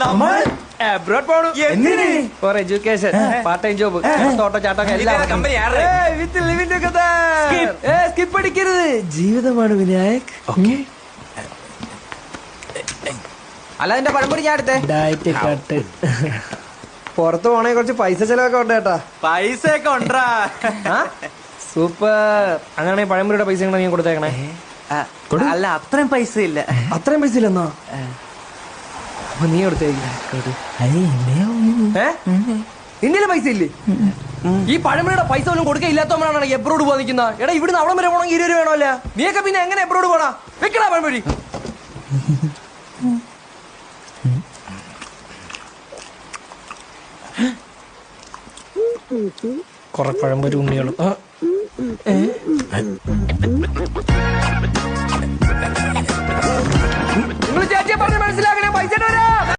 നമ്മൾ അബ്രോഡ് പോണു. എന്തിന്? For education, part time job, തോട്ടം ചാട്ടം എല്ലാം. വിത്ത് ലിവിംഗ് ടുഗദർ. സ്കിപ്പ് അടിക്കരുത്, ജീവിതമാണ് വിനായക്. അല്ല എന്റെ പഴംപൊരി ഞാൻ എടുത്തേ. Diet cut. പുറത്ത് പോണേ കുറച്ച് പൈസ ചെലവൊക്കെ ഉണ്ട് കേട്ടാ. പൈസ ഒക്കെ ഉണ്ടാ. സൂപ്പർ. അങ്ങനെയാണെങ്കിൽ പഴംപൊരിയുടെ പൈസ നീ കൊടുത്തേക്കണേ. അല്ല അത്രയും പൈസ ഇല്ല. അത്രയും പൈസ ഇല്ലെന്നോ? അപ്പൊ നീ കൊടുത്തേക്ക്. ഇന്ത്യയിലെ പൈസ ഇല്ലേ? ഈ പഴമയുടെ പൈസ ഒന്നും കൊടുക്കാൻ ഇല്ലാത്തവരാണ് എബ്രോഡ് പോകാൻ നിൽക്കുന്ന. എടാ ഇവിടുന്ന് അവിടെ വരെ പോകണമെങ്കിൽ 20 രൂപ വേണമല്ല. നീയൊക്കെ പിന്നെ എങ്ങനെ എബ്രോഡ് പോണാ? വെക്കടാ പഴംപൊരി. കുറെ പഴംപൊരി ഉണ്ണികളും.